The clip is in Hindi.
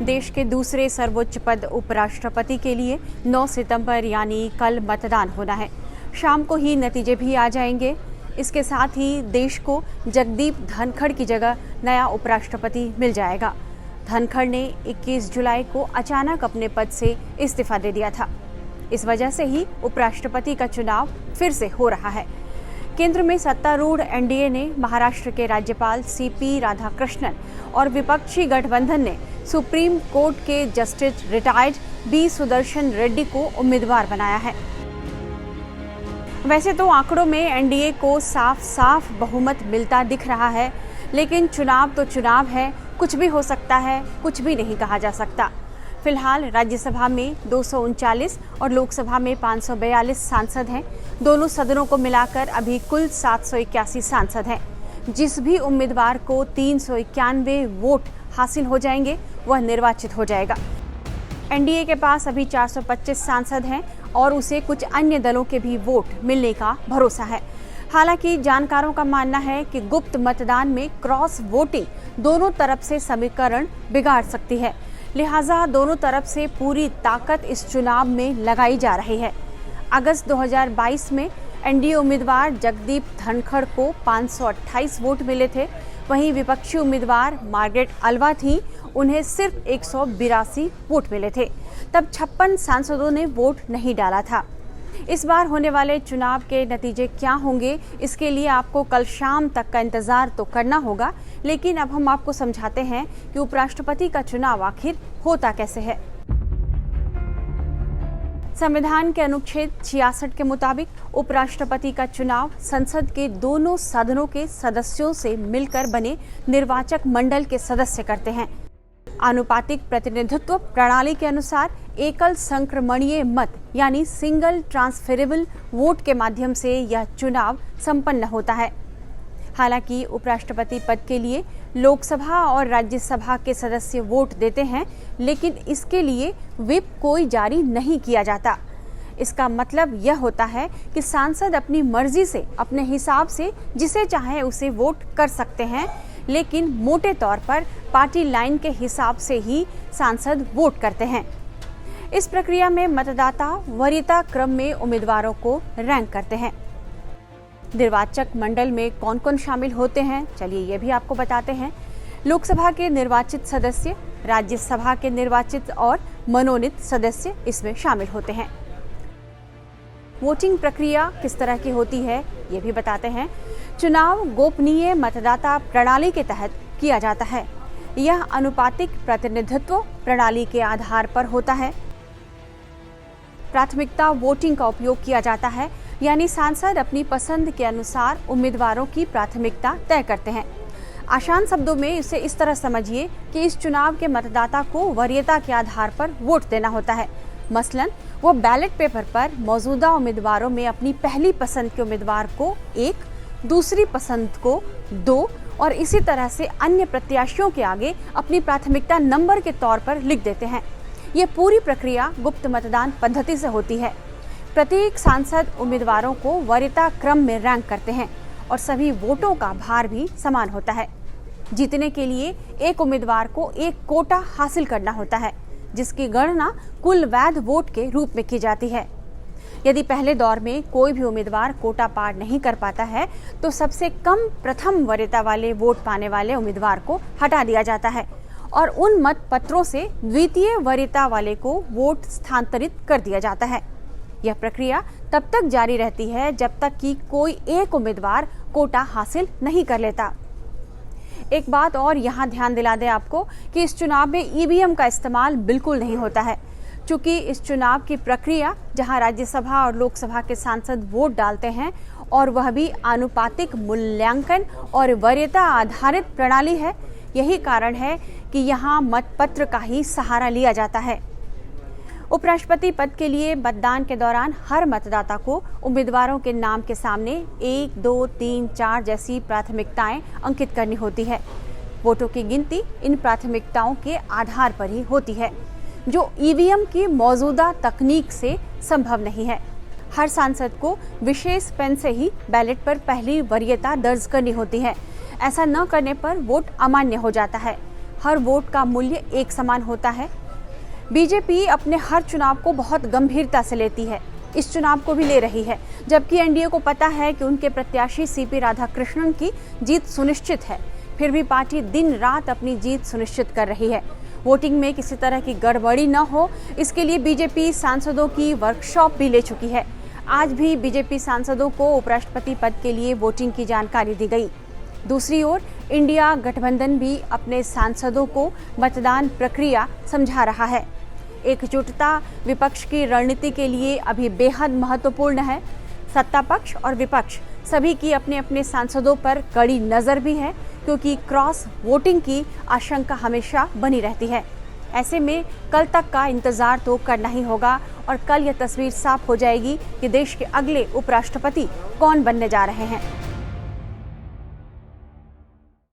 देश के दूसरे सर्वोच्च पद उपराष्ट्रपति के लिए 9 सितंबर यानी कल मतदान होना है। शाम को ही नतीजे भी आ जाएंगे। इसके साथ ही देश को जगदीप धनखड़ की जगह नया उपराष्ट्रपति मिल जाएगा। धनखड़ ने 21 जुलाई को अचानक अपने पद से इस्तीफा दे दिया था। इस वजह से ही उपराष्ट्रपति का चुनाव फिर से हो रहा है। केंद्र में सत्तारूढ़ एनडीए ने महाराष्ट्र के राज्यपाल सीपी राधाकृष्णन और विपक्षी गठबंधन ने सुप्रीम कोर्ट के justice retired B Sudarshan Reddy को उम्मीदवार बनाया है। वैसे तो आंकड़ों में एनडीए को साफ साफ बहुमत मिलता दिख रहा है, लेकिन चुनाव तो चुनाव है, कुछ भी हो सकता है, कुछ भी नहीं कहा जा सकता। फिलहाल राज्यसभा में 239 और लोकसभा में 542 सांसद हैं। दोनों सदनों को मिलाकर अभी कुल 781 सांसद हैं। जिस भी उम्मीदवार को 391 वोट हासिल हो जाएंगे वह निर्वाचित हो जाएगा। एनडीए के पास अभी 425 सांसद हैं और उसे कुछ अन्य दलों के भी वोट मिलने का भरोसा है। हालांकि जानकारों का मानना है कि गुप्त मतदान में क्रॉस वोटिंग दोनों तरफ से समीकरण बिगाड़ सकती है, लिहाजा दोनों तरफ से पूरी ताकत इस चुनाव में लगाई जा रही है। अगस्त 2022 में एनडीए उम्मीदवार जगदीप धनखड़ को 528 वोट मिले थे। वहीं विपक्षी उम्मीदवार मार्गरेट अल्वा थी, उन्हें सिर्फ 182 वोट मिले थे। तब 56 सांसदों ने वोट नहीं डाला था। इस बार होने वाले चुनाव के नतीजे क्या होंगे, इसके लिए आपको कल शाम तक का इंतजार तो करना होगा, लेकिन अब हम आपको समझाते हैं कि उपराष्ट्रपति का चुनाव आखिर होता कैसे है। संविधान के अनुच्छेद 66 के मुताबिक उपराष्ट्रपति का चुनाव संसद के दोनों सदनों के सदस्यों से मिलकर बने निर्वाचक मंडल के सदस्य करते हैं। आनुपातिक प्रतिनिधित्व प्रणाली के अनुसार एकल संक्रमणीय मत यानी सिंगल ट्रांसफरेबल वोट के माध्यम से यह चुनाव संपन्न होता है। हालांकि उपराष्ट्रपति पद के लिए लोकसभा और राज्यसभा के सदस्य वोट देते हैं, लेकिन इसके लिए व्हिप कोई जारी नहीं किया जाता। इसका मतलब यह होता है कि सांसद अपनी मर्जी से अपने हिसाब से जिसे चाहे उसे वोट कर सकते हैं, लेकिन मोटे तौर पर पार्टी लाइन के हिसाब से ही सांसद वोट करते हैं। इस प्रक्रिया में मतदाता वरीयता क्रम में उम्मीदवारों को रैंक करते हैं। निर्वाचक मंडल में कौन कौन शामिल होते हैं, चलिए ये भी आपको बताते हैं। लोकसभा के निर्वाचित सदस्य, राज्यसभा के निर्वाचित और मनोनीत सदस्य इसमें शामिल होते हैं। वोटिंग प्रक्रिया किस तरह की होती है ये भी बताते हैं। चुनाव गोपनीय मतदाता प्रणाली के तहत किया जाता है। यह आनुपातिक प्रतिनिधित्व प्रणाली के आधार पर होता है। प्राथमिकता वोटिंग का उपयोग किया जाता है, यानी सांसद अपनी पसंद के अनुसार उम्मीदवारों की प्राथमिकता तय करते हैं। आसान शब्दों में इसे इस तरह समझिए कि इस चुनाव के मतदाता को वरीयता के आधार पर वोट देना होता है। मसलन वो बैलेट पेपर पर मौजूदा उम्मीदवारों में अपनी पहली पसंद के उम्मीदवार को 1, दूसरी पसंद को 2 और इसी तरह से अन्य प्रत्याशियों के आगे अपनी प्राथमिकता नंबर के तौर पर लिख देते हैं। ये पूरी प्रक्रिया गुप्त मतदान पद्धति से होती है। प्रत्येक सांसद उम्मीदवारों को वरीयता क्रम में रैंक करते हैं और सभी वोटों का भार भी समान होता है। जीतने के लिए एक उम्मीदवार को एक कोटा हासिल करना होता है, जिसकी गणना कुल वैध वोट के रूप में की जाती है। यदि पहले दौर में कोई भी उम्मीदवार कोटा पार नहीं कर पाता है, तो सबसे कम प्रथम वरीयता वाले वोट पाने वाले उम्मीदवार को हटा दिया जाता है और उन मत पत्रों से द्वितीय वरीयता वाले को वोट स्थानांतरित कर दिया जाता है। यह प्रक्रिया तब तक जारी रहती है जब तक कि कोई एक उम्मीदवार कोटा हासिल नहीं कर लेता। एक बात और यहाँ ध्यान दिला दें आपको कि इस चुनाव में ईवीएम का इस्तेमाल बिल्कुल नहीं होता है, क्योंकि इस चुनाव की प्रक्रिया जहां राज्यसभा और लोकसभा के सांसद वोट डालते हैं और वह भी आनुपातिक मूल्यांकन और वरीयता आधारित प्रणाली है, यही कारण है कि यहाँ मतपत्र का ही सहारा लिया जाता है। उपराष्ट्रपति पद के लिए मतदान के दौरान हर मतदाता को उम्मीदवारों के नाम के सामने 1, 2, 3, 4 जैसी प्राथमिकताएं अंकित करनी होती है। वोटों की गिनती इन प्राथमिकताओं के आधार पर ही होती है, जो ईवीएम की मौजूदा तकनीक से संभव नहीं है। हर सांसद को विशेष पेन से ही बैलेट पर पहली वरीयता दर्ज करनी होती है। ऐसा न करने पर वोट अमान्य हो जाता है। हर वोट का मूल्य एक समान होता है। बीजेपी अपने हर चुनाव को बहुत गंभीरता से लेती है, इस चुनाव को भी ले रही है, जबकि एनडीए को पता है कि उनके प्रत्याशी सीपी राधाकृष्णन की जीत सुनिश्चित है। फिर भी पार्टी दिन रात अपनी जीत सुनिश्चित कर रही है। वोटिंग में किसी तरह की गड़बड़ी न हो, इसके लिए बीजेपी सांसदों की वर्कशॉप भी ले चुकी है। आज भी बीजेपी सांसदों को उपराष्ट्रपति पद के लिए वोटिंग की जानकारी दी गई। दूसरी ओर इंडिया गठबंधन भी अपने सांसदों को मतदान प्रक्रिया समझा रहा है। एकजुटता विपक्ष की रणनीति के लिए अभी बेहद महत्वपूर्ण है। सत्ता पक्ष और विपक्ष सभी की अपने अपने सांसदों पर कड़ी नजर भी है, क्योंकि क्रॉस वोटिंग की आशंका हमेशा बनी रहती है। ऐसे में कल तक का इंतजार तो करना ही होगा और कल यह तस्वीर साफ हो जाएगी कि देश के अगले उपराष्ट्रपति कौन बनने जा रहे हैं।